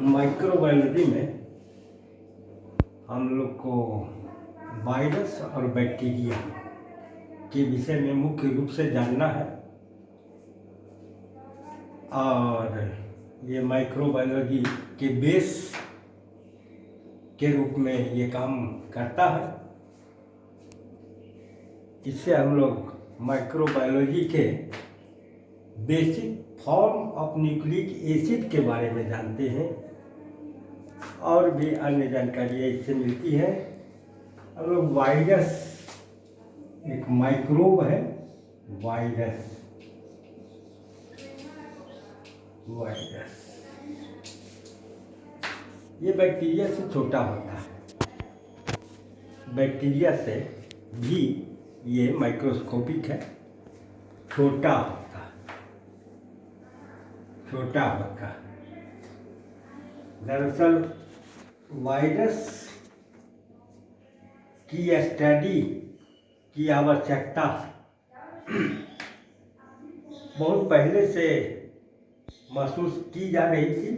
Microbiology में हम लोग को वायरस और बैक्टीरिया के विषय में मुख्य रूप से जानना है। और ये माइक्रोबायोलॉजी के बेस के रूप में ये काम करता है। इससे हम लोग माइक्रोबायोलॉजी के basic form of nucleic acid के बारे में जानते हैं और भी अन्य जानकारियाँ इससे मिलती है। हम लोग वायरस एक माइक्रोब है। वायरस ये बैक्टीरिया से छोटा होता है। बैक्टीरिया से भी ये माइक्रोस्कोपिक है, छोटा होता है। दरअसल वायरस की स्टडी की आवश्यकता बहुत पहले से महसूस की जा रही थी,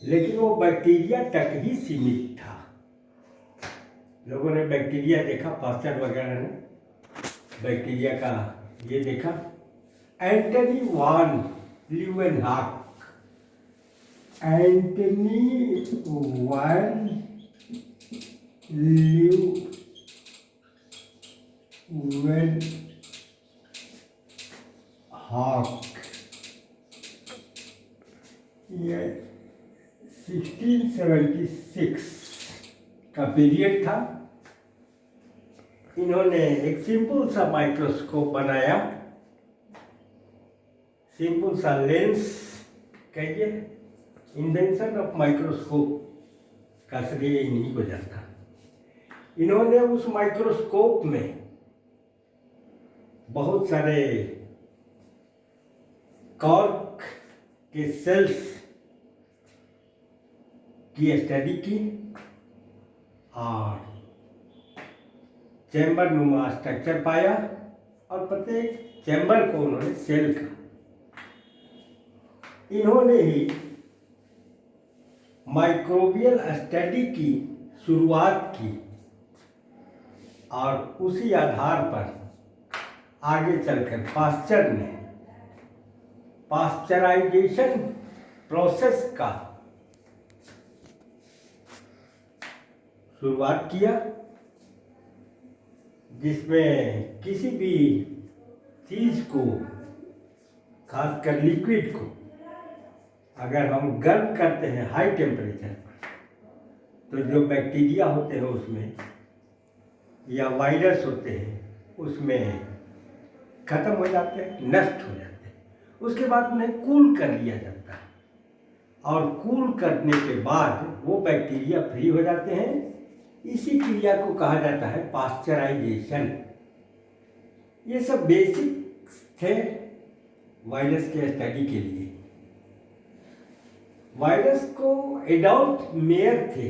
लेकिन वो बैक्टीरिया तक ही सीमित था। लोगों ने बैक्टीरिया देखा, पास्चर वगैरह ने बैक्टीरिया का ये देखा। एंटनी वान ल्यूवेनहॉक ये 1676 का पीरियड था। इन्होंने एक सिंपल सा माइक्रोस्कोप बनाया, सिंपल सा लेंस कहिए। इन्वेंशन ऑफ माइक्रोस्कोप का श्रेय इन्हीं को जाता। इन्होंने उस माइक्रोस्कोप में बहुत सारे कॉर्क के सेल्स की स्टडी की और चैम्बर नुमा स्ट्रक्चर पाया और प्रत्येक चैम्बर को उन्होंने सेल का इन्होंने ही माइक्रोबियल स्टडी की शुरुआत की और उसी आधार पर आगे चलकर पास्चर ने पास्चराइजेशन प्रोसेस का शुरुआत किया, जिसमें किसी भी चीज को, खासकर लिक्विड को, अगर हम गर्म करते हैं हाई टेम्परेचर पर, तो जो बैक्टीरिया होते हैं उसमें या वायरस होते हैं उसमें खत्म हो जाते हैं, नष्ट हो जाते हैं। उसके बाद उन्हें कूल कर लिया जाता है और कूल करने के बाद वो बैक्टीरिया फ्री हो जाते हैं। इसी क्रिया को कहा जाता है पास्चराइजेशन। ये सब बेसिक थे वायरस के स्टडी के लिए। वायरस को एडॉल्फ मेयर थे,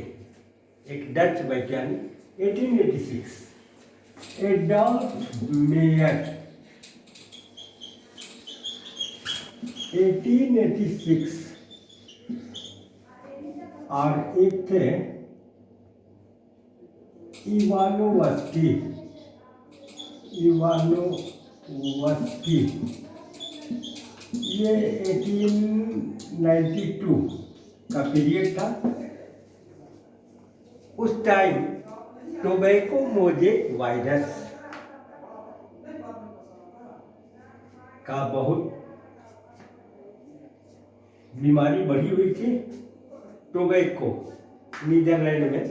एक डच वैज्ञानिक, 1886। एडॉल्फ मेयर 1886 और एक थे इवानोवस्की। ये 1892 का पीरियड था। उस टाइम टोबैको मोजेक वायरस का बहुत बीमारी बढ़ी हुई थी। टोबैको नीदरलैंड में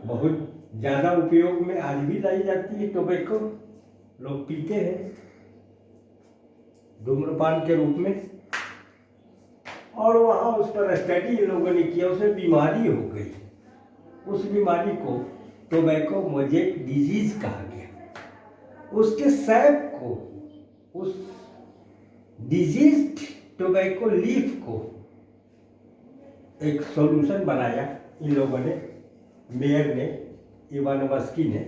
बहुत ज़्यादा उपयोग में आज भी लाई जाती है। टोबैको लोग पीते हैं धूम्रपान के रूप में, और वहाँ उस पर स्टडी लोगों ने किया, उसे बीमारी हो गई। उस बीमारी को टोबैको मोजेक डिजीज कहा गया। उसके सैप को, उस डिजीज टोबैको लीफ को एक सॉल्यूशन बनाया इन लोगों ने, मेयर ने, इवानोवस्की ने,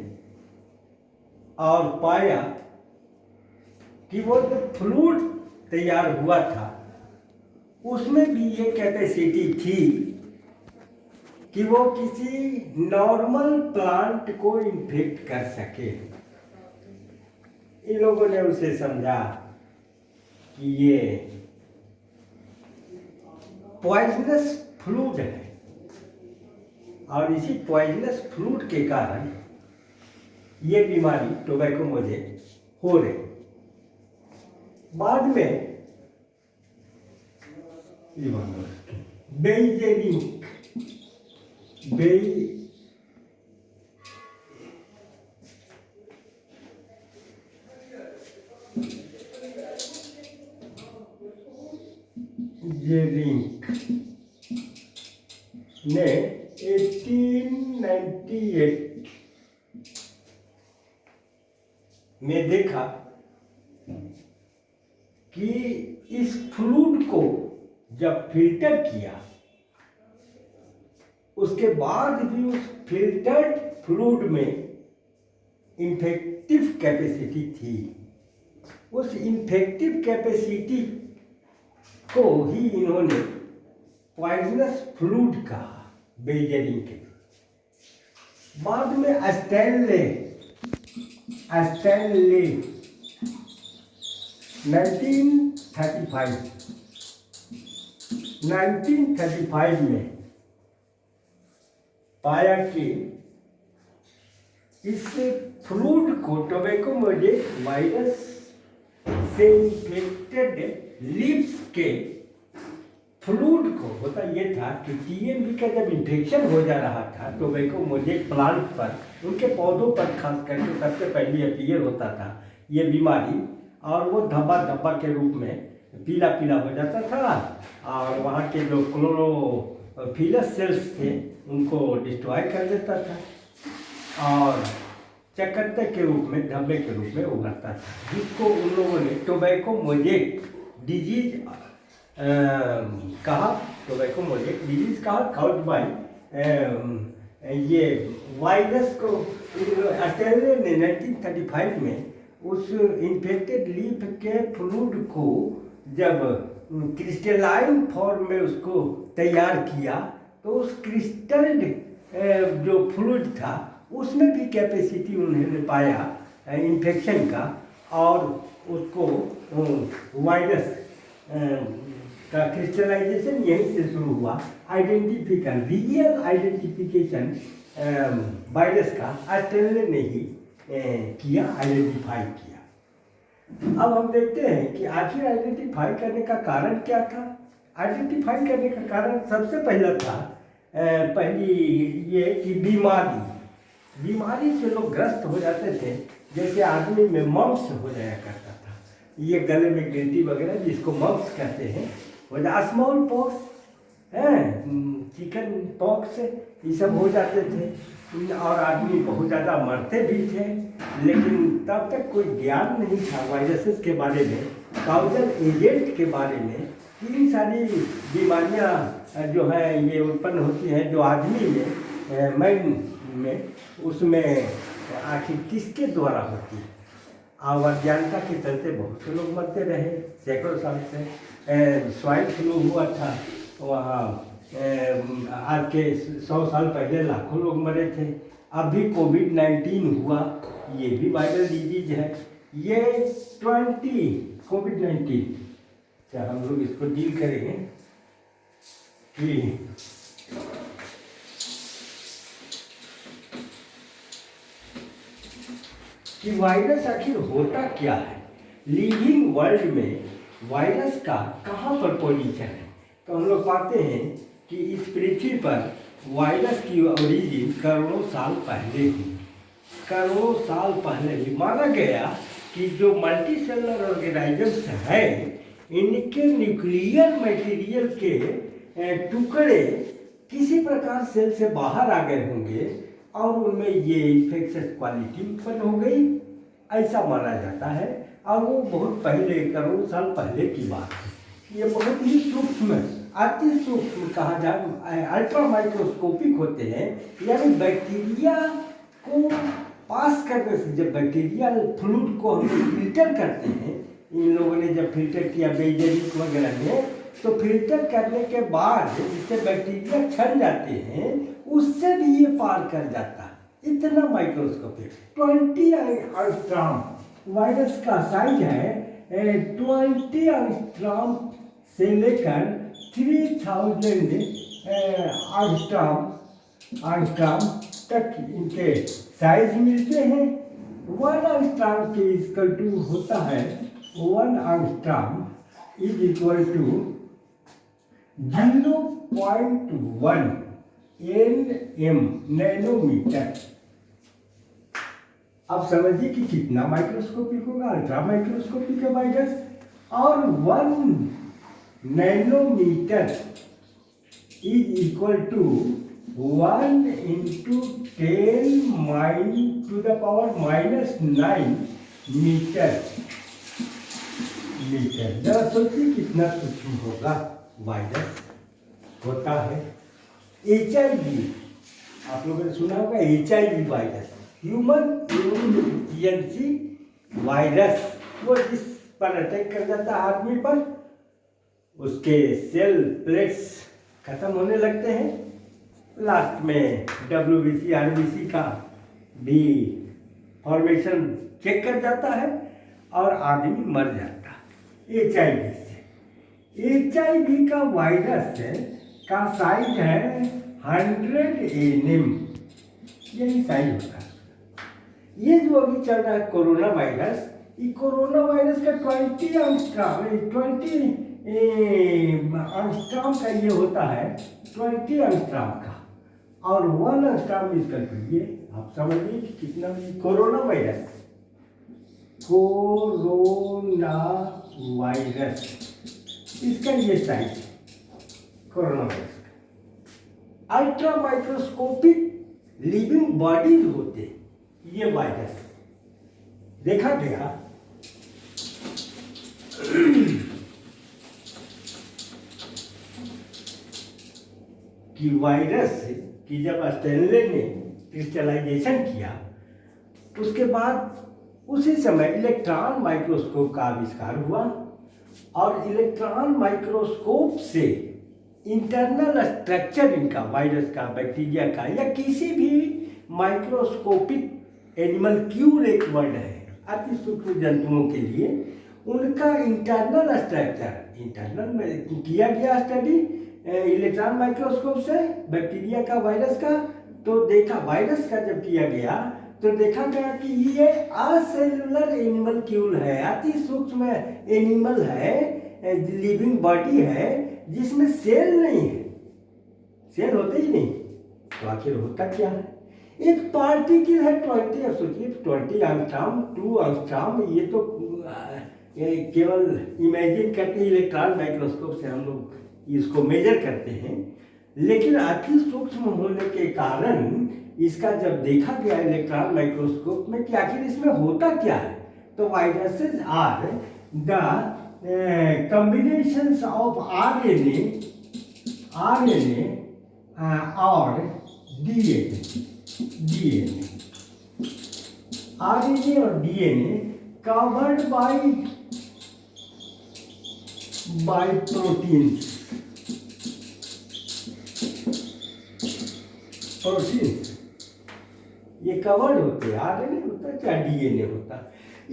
और पाया कि वो जो फ्लूइड तैयार हुआ था उसमें भी ये कैपेसिटी थी कि वो किसी नॉर्मल प्लांट को इन्फेक्ट कर सके। इन लोगों ने उसे समझा कि ये पॉइजनस फ्लूइड है और इसी पॉइजनस फ्लूइड के कारण ये बीमारी टोबैको मुझे हो रही। बाद में बेइजेरिक ने 1898 में देखा कि इस फ्लूइड को जब फिल्टर किया उसके बाद भी उस फिल्टर्ड फ्लूइड में इन्फेक्टिव कैपेसिटी थी। उस इन्फेक्टिव कैपेसिटी को ही इन्होंने पॉइजनस फ्लूइड कहा, बेइजेरिक के। बाद में स्टैनले 1935 में पाया कि इस फ्लूइड को टोबैको मोजेक वायरस से इन्फेक्टेड लीव्स के फ्लूइड को होता ये था कि टीएमवी का जब इन्फेक्शन हो जा रहा था टोबैको मोजेक प्लांट पर, उनके पौधों पर खास करके सबसे पहले अपीयर होता था ये बीमारी, और वो धब्बा धब्बा के रूप में पीला पीला हो जाता था और वहाँ के जो क्लोरोफिलस सेल्स थे उनको डिस्ट्रॉय कर देता था और चकत्ते के रूप में, धब्बे के रूप में उभरता था, जिसको उन लोगों ने टोबैको मोजेक डिजीज कहा। टोबैको मोजेक डिजीज कहा कॉज्ड बाय ये वायरस को। स्टैनले ने 1935 में उस इन्फेक्टेड लीफ के फ्लूइड को जब क्रिस्टलाइन फॉर्म में उसको तैयार किया तो उस क्रिस्टल्ड जो फ्लूइड था उसमें भी कैपेसिटी उन्होंने पाया इन्फेक्शन का, और उसको वायरस का क्रिस्टलाइजेशन यहीं से शुरू हुआ। रियल आइडेंटिफिकेशन वायरस का स्टैनले ने ही किया, आइडेंटिफाई किया। अब हम देखते हैं कि आखिर आइडेंटिफाई करने का कारण क्या था। आइडेंटिफाई करने का कारण सबसे पहला था पहली ये कि बीमारी से लोग ग्रस्त हो जाते थे। जैसे आदमी में मम्स हो जाया करता था, ये गले में गिल्टी वगैरह जिसको मम्स कहते हैं, हो जाए स्मॉल पॉक्स है, चिकन पॉक्स, ये सब हो जाते थे और आदमी बहुत ज़्यादा मरते भी थे। लेकिन तब तक कोई ज्ञान नहीं था वायरसेस के बारे में, काउजल एजेंट के बारे में। इन सारी बीमारियां जो हैं ये उत्पन्न होती हैं जो आदमी में मैन में, उसमें आखिर किसके द्वारा होती है। और अज्ञानता के चलते बहुत से लोग मरते रहे सैकड़ों साल से। स्वाइन फ्लू हुआ था वहाँ, आज के 100 साल पहले लाखों लोग मरे थे। अभी कोविड-19 हुआ, ये भी वायरल डिजीज है। ये कोविड-19 क्या हम लोग इसको डील करेंगे कि वायरस आखिर होता क्या है। लिविंग वर्ल्ड में वायरस का कहाँ पर पोजीशन है। तो हम लोग पाते हैं कि इस पृथ्वी पर वायरस की ओरिजिन करोड़ों साल पहले हुई। करोड़ों साल पहले ही माना गया कि जो मल्टी सेलुलर ऑर्गेनाइजम्स हैं इनके न्यूक्लियर मटेरियल के टुकड़े किसी प्रकार सेल से बाहर आ गए होंगे और उनमें ये इन्फेक्शस क्वालिटी उत्पन्न हो गई, ऐसा माना जाता है। और वो बहुत पहले, करोड़ों साल पहले की बात है। ये बहुत ही सूक्ष्म, अति सूक्ष्म कहा जाए, अल्ट्रा माइक्रोस्कोपिक होते हैं। यानी बैक्टीरिया को पास करने से, जब बैक्टीरियल फ्लूइड को हम लोग फिल्टर करते हैं, इन लोगों ने जब फिल्टर किया बेइजेरिक वगैरह में, तो फिल्टर करने के बाद जिससे बैक्टीरिया छन जाते हैं उससे भी ये पार कर जाता है। इतना माइक्रोस्कोपिक 20 एंगस्ट्रॉम वायरस का साइज है। 20 एंगस्ट्रॉम से लेकर 3000 एंगस्ट्रॉम तक इनके साइज मिलते हैं। 1 एंगस्ट्रॉम के इक्वल टू होता है 1 angstrom is equal to 0.1 nm nanometre. अब समझिए कि कितना माइक्रोस्कोपिक होगा, अल्ट्रा माइक्रोस्कोपिक है वायरस। और 1 nanometre is equal to 1 into 10⁻⁻⁹ metre. जरा सोचिए कितना सूक्ष्म होगा वायरस होता है। HIV आप लोगों ने सुना होगा, HIV virus human immunodeficiency virus, वो जिस पर अटैक कर जाता है आदमी पर, उसके सेल प्लेट्स खत्म होने लगते हैं, लास्ट में WBC RBC का भी फॉर्मेशन चेक कर जाता है और आदमी मर जाता है HIV से। HIV का वायरस का साइज है 100 nm, यही साइज होता है। ये जो अभी चल रहा है कोरोना वायरस, ये कोरोना वायरस का 20 एंगस्ट्रॉम का ये होता है, 20 एंगस्ट्रॉम का। और 1 एंगस्ट्रॉम इसका ये आप समझिए कि कितना। कोरोना वायरस इसका ये साइज कोरोना वायरस का। अल्ट्रा माइक्रोस्कोपिक लिविंग बॉडीज होते ये वायरस देखा गया। कि वायरस की जब स्टेनले ने क्रिस्टलाइजेशन किया, उसके बाद उसी समय इलेक्ट्रॉन माइक्रोस्कोप का आविष्कार हुआ और इलेक्ट्रॉन माइक्रोस्कोप से इंटरनल स्ट्रक्चर इनका, वायरस का, बैक्टीरिया का, या किसी भी माइक्रोस्कोपिक एनिमल, क्यूल एक वर्ड है अति सूक्ष्म जंतुओं के लिए, उनका इंटरनल स्ट्रक्चर, इंटरनल में किया गया स्टडी इलेक्ट्रॉन माइक्रोस्कोप से बैक्टीरिया का, वायरस का। तो देखा, वायरस का जब किया गया तो देखा गया कि ये असेलुलर एनिमल क्यूल है, अति सूक्ष्म एनिमल है, लिविंग बॉडी है जिसमें सेल नहीं है, सेल होते ही नहीं। तो आखिर होता क्या है? एक पार्टिकल है 20, अब सोचिए 20 एंगस्ट्रॉम, 2 एंगस्ट्रॉम, ये तो केवल इमेजिन करके इलेक्ट्रॉन माइक्रोस्कोप से हम लोग इसको मेजर करते हैं, लेकिन अति सूक्ष्म होने के कारण इसका जब देखा गया इलेक्ट्रॉन माइक्रोस्कोप में कि आखिर इसमें होता क्या है, तो viruses are the combinations of RNA और DNA, RNA और DNA covered by proteins, ये कवर्ड होते हैं, RNA होता है चाहे DNA होता है।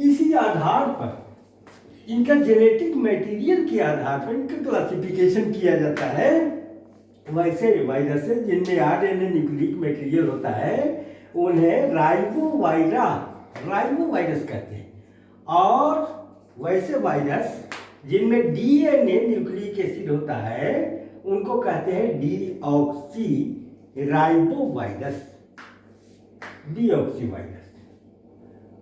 इसी आधार पर इनका जेनेटिक मटेरियल के आधार पर इनका क्लासिफिकेशन किया जाता है। वैसे वायरसेस जिनमें RNA न्यूक्लिक मटेरियल होता है उन्हें राइबोवायरस कहते हैं, और वैसे वायरस जिनमें DNA न्यूक्लिक एसिड होता है उनको कहते हैं डीऑक्सी राइबोवायरस,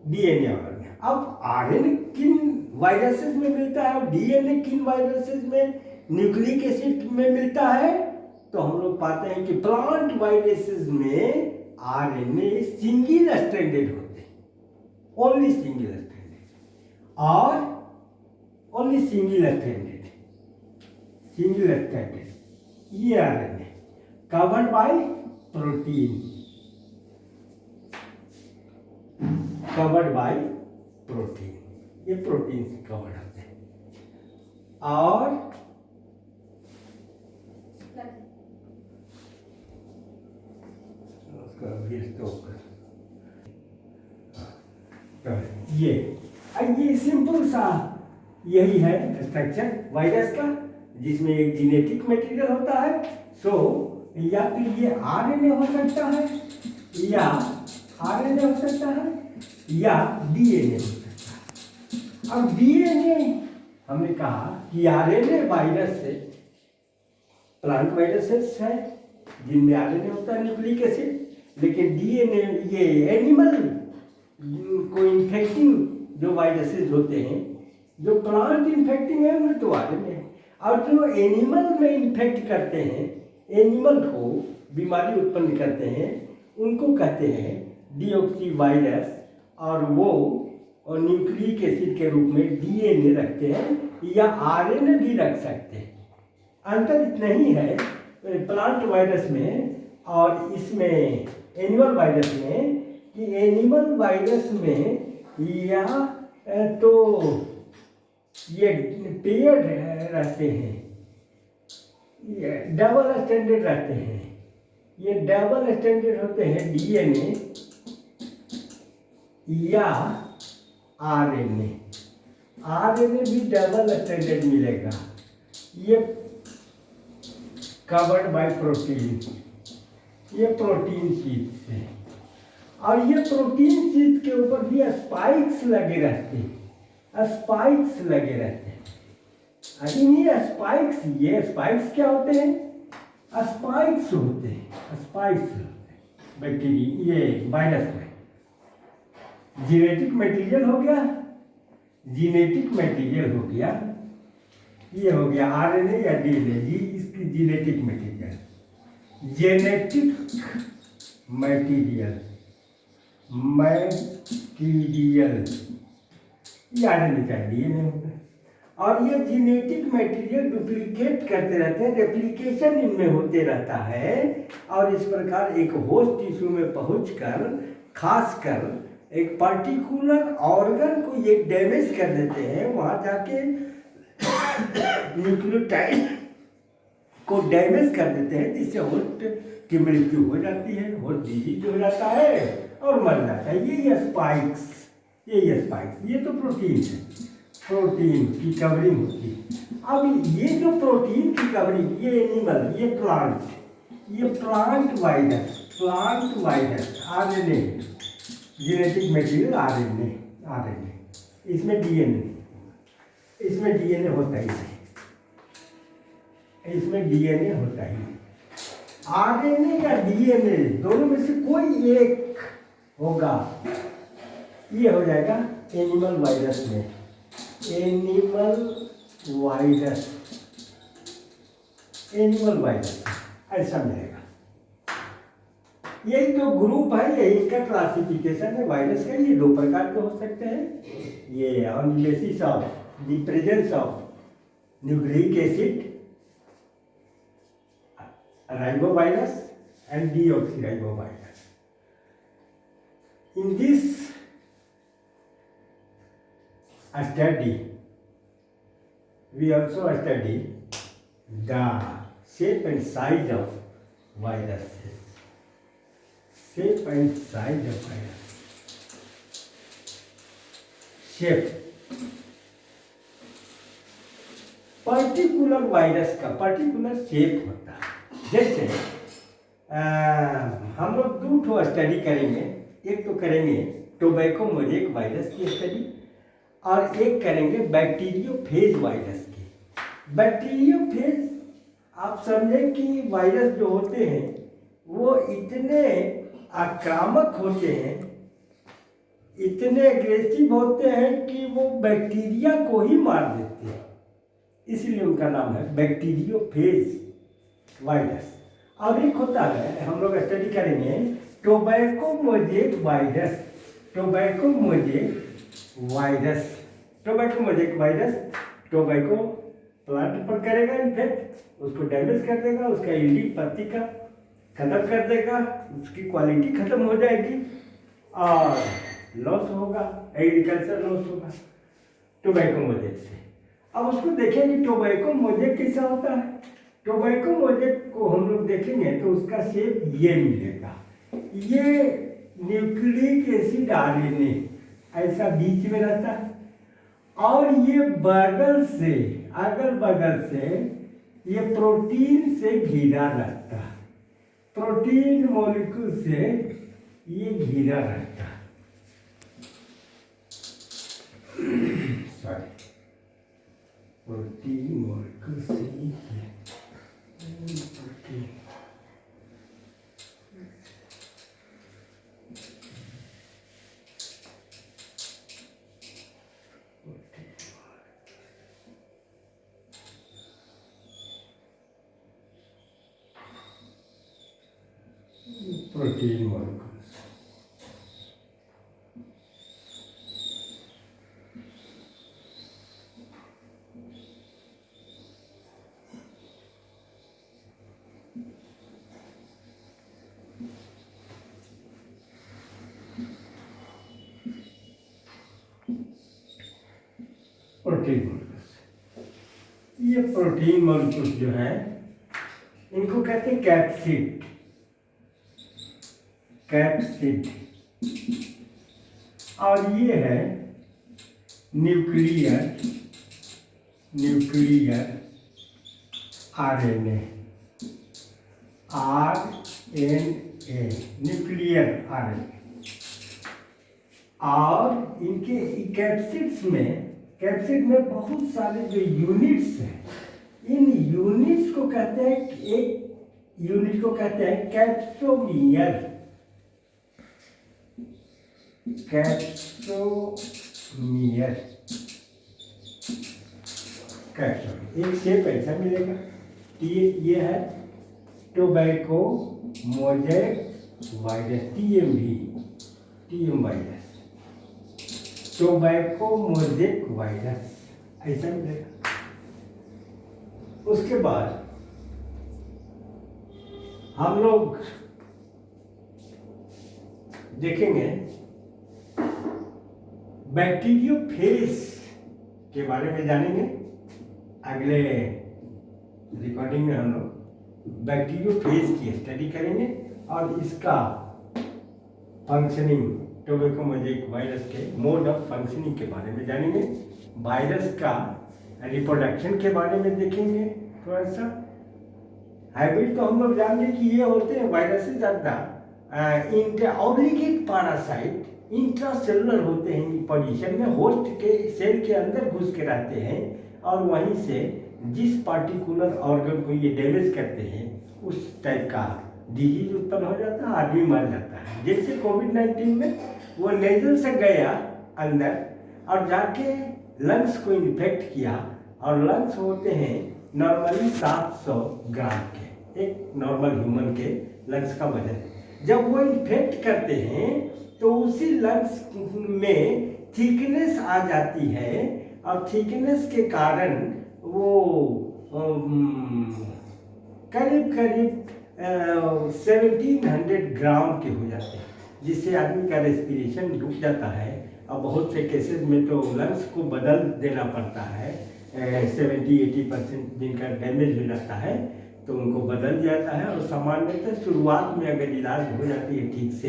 DNA और अब RNA किन वायरसेस में मिलता है और DNA किन वायरसेस में न्यूक्लिक एसिड में मिलता है, तो हम लोग पाते हैं कि प्लांट वायरसेस में RNA सिंगल स्ट्रैंडेड होते हैं, ओनली सिंगल स्ट्रैंडेड, और ओनली सिंगल स्ट्रैंडेड ये RNA कवर्ड बाय प्रोटीन, ये प्रोटीन से कवर्ड होते हैं। और तो ये सिंपल सा यही है स्ट्रक्चर वायरस का, जिसमें एक जेनेटिक मटेरियल होता है। सो या फिर ये आरएनए हो सकता है, या आरएनए हो सकता है, या डीएनए हो सकता है। अब डीएनए हमने कहा कि आरएनए वायरस से, प्लांट वायरसेस है जिनमें आरएनए होता है न्यूक्लिक एसिड, लेकिन डीएनए ये एनिमल को इन्फेक्टिंग जो वायरसेस होते हैं, जो प्लांट इन्फेक्टिंग है उनमें तो आरएनए है, और जो एनिमल में इन्फेक्ट करते हैं, एनिमल को बीमारी उत्पन्न करते हैं, उनको कहते हैं डीऑक्सी वायरस, और वो और न्यूक्लिक एसिड के रूप में डीएनए रखते हैं या आरएनए भी रख सकते हैं। अंतर इतना ही है प्लांट वायरस में और इसमें एनिमल वायरस में, कि एनिमल वायरस में या तो ये पेयर रहते हैं, ये डबल स्टैंडर्ड रहते हैं, ये डबल स्टैंडर्ड होते हैं डीएनए या आरएनए। आरएनए भी डबल स्टैंडर्ड मिलेगा, ये कवर्ड बाय प्रोटीन, ये प्रोटीन शीट्स है, और ये प्रोटीन शीट के ऊपर भी स्पाइक्स लगे रहते हैं, स्पाइक्स लगे रहते हैं। ये स्पाइक्स, ये स्पाइक्स क्या होते हैं? स्पाइक्स होते हैं, स्पाइक्स होते हैं बैक्टीरिया, ये वायरस में। जेनेटिक मटेरियल हो गया, जेनेटिक मटेरियल हो गया, ये हो गया आरएनए या डीएनए, जी इसकी जेनेटिक मटेरियल। जेनेटिक मटेरियल, ये आरएनए का डीएनए होगा, और ये जेनेटिक मटेरियल डुप्लीकेट करते रहते हैं, रेप्लिकेशन इनमें होते रहता है, और इस प्रकार एक होस्ट टिश्यू में पहुंचकर खासकर एक पर्टिकुलर ऑर्गन को ये डैमेज कर देते हैं, वहाँ जाके न्यूक्लियोटाइड को डैमेज कर देते हैं, जिससे होस्ट की मृत्यु हो जाती है, होस्ट डिजीज हो जाता है और मर जाता है। ये स्पाइक्स, ये स्पाइक्स, ये तो प्रोटीन है, प्रोटीन की कवरिंग होती है। अब ये जो प्रोटीन की कवरिंग, ये एनिमल, ये plant virus RNA, genetic material RNA, इसमें डीएनए होता ही नहीं, इसमें डीएनए होता ही नहीं। आरएनए या डीएनए दोनों में से कोई एक होगा, ये हो जाएगा एनिमल वायरस में, एनिमल वायरस ऐसा मिलेगा। यही तो ग्रुप है, यही इसका क्लासिफिकेशन है वायरस का। ये दो प्रकार के हो सकते हैं, ये on the basis of the presence of nucleic acid ribovirus and deoxyribovirus. In this study, we also study the shape and size of viruses. Shape and size of virus. Shape. Particular virus का particular shape होता है। जैसे हम लोग दो ठो study करेंगे, एक तो करेंगे टोबैको मोज़ेक वायरस की स्टडी, और एक करेंगे बैक्टीरियोफेज वायरस की। बैक्टीरियोफेज आप समझें कि वायरस जो होते हैं वो इतने आक्रामक होते हैं, इतने एग्रेसिव होते हैं कि वो बैक्टीरिया को ही मार देते हैं, इसलिए उनका नाम है बैक्टीरियोफेज वायरस। और एक होता है, हम लोग स्टडी करेंगे tobacco mosaic virus. Tobacco mosaic virus tobacco plant पर करेगा इन्फेक्ट, उसको डैमेज कर देगा, उसका यील्डिंग पत्ती का खत्म कर देगा, उसकी क्वालिटी खत्म हो जाएगी और लॉस होगा, एग्रीकल्चर लॉस होगा टोबैको मोज़ेक से। अब उसको देखेंगे टोबैको मोज़ेक कैसा होता है। टोबैको मोज़ेक को हम लोग देखेंगे तो उसका शेप ये मिलेगा, ये न्यूक्लिक एसिड आरएनए ऐसा बीच में रहता है, और ये बगल से अगल बगल से ये प्रोटीन से घिरा रहता है, प्रोटीन मॉलिक्यूल से ये घिरा रहता है। सॉरी, प्रोटीन मॉलिक्यूल से protein protein molecule protein molecules, ये प्रोटीन मॉलिक्यूल्स जो है इनको कहते हैं कैप्सिड, कैप्सिड। और ये है nuclear RNA, RNA, nuclear RNA. और इनके कैप्सिड में बहुत सारे जो यूनिट्स हैं, इन यूनिट्स को कहते हैं, एक यूनिट को कहते हैं कैप्सोमियर, कैप्सोमियर, एक शेप ऐसा मिलेगा। ये है tobacco mosaic virus, TM virus, tobacco mosaic virus ऐसा मिलेगा। उसके बाद हम लोग देखेंगे बैक्टीरियोफेज के बारे में जानेंगे। अगले रिकॉर्डिंग में हम लोग बैक्टीरियोफेज की स्टडी करेंगे और इसका फंक्शनिंग, टोबैको मोज़ेक वायरस के मोड ऑफ फंक्शनिंग के बारे में जानेंगे। वायरस का रिप्रोडक्शन के बारे में देखेंगे थोड़ा सा। हाइब्रिड तो हम लोग जानते हैं कि ये होते हैं viruses are the obligate parasite, intracellular होते हैं पोजीशन में, होस्ट के सेल के अंदर घुस के रहते हैं और वहीं से जिस पार्टिकुलर ऑर्गन को ये डैमेज करते हैं उस टाइप का डिजीज उत्पन्न हो जाता है, आदमी मर जाता है। जैसे कोविड-19 में वो नेजल से गया अंदर और जाके लंग्स को इन्फेक्ट किया, और लंग्स होते हैं नॉर्मली 700 ग्राम के, एक नॉर्मल ह्यूमन के लंग्स का वजन। जब वो इन्फेक्ट करते हैं तो उसी लंग्स में थिकनेस आ जाती है, और थिकनेस के कारण वो करीब 1700 ग्राम के हो जाते हैं, जिससे आदमी का रेस्पिरेशन रुक जाता है। और बहुत से केसेस में तो लंग्स को बदल देना पड़ता है। 70-80% जिनका डैमेज हो जाता है तो उनको बदल जाता है। और सामान्यतः शुरुआत में अगर इलाज हो जाती है ठीक से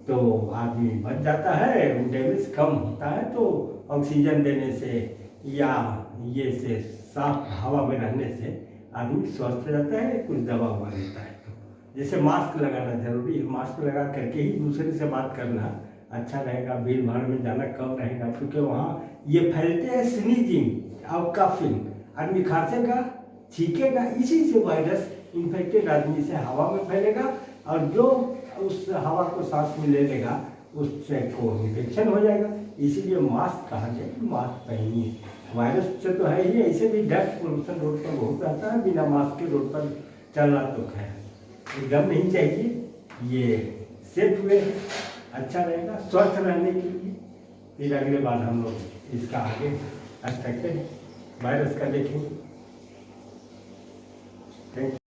तो आदमी बच जाता है, डैमेज कम होता है तो ऑक्सीजन देने से या ये से साफ हवा में रहने से आदमी स्वस्थ हो जाता है, कुछ दवा हुआ लेता है। तो जैसे मास्क लगाना जरूरी है, मास्क लगा करके ही दूसरे से बात करना अच्छा रहेगा, भीड़ भाड़ में जाना कम रहेगा, क्योंकि वहाँ ये फैलते हैं स्नीजिंग और कफिंग, आदमी खांसेगा छींकेगा, इसी से वायरस इन्फेक्टेड आदमी से हवा में फैलेगा और जो उस हवा को सांस में ले लेगा उससे को इन्फेक्शन हो जाएगा। इसीलिए मास्क कहा गया कि मास्क पहनिए। वायरस से तो है ही, ऐसे भी डस्ट पोल्यूशन रोड पर बहुत रहता है, बिना मास्क के रोड पर चलना तो खैर एकदम नहीं चाहिए। ये सेफ वे अच्छा रहेगा स्वस्थ रहने के लिए। फिर अगले बार हम लोग इसका आगे स्ट्रक्चर वायरस का देखेंगे।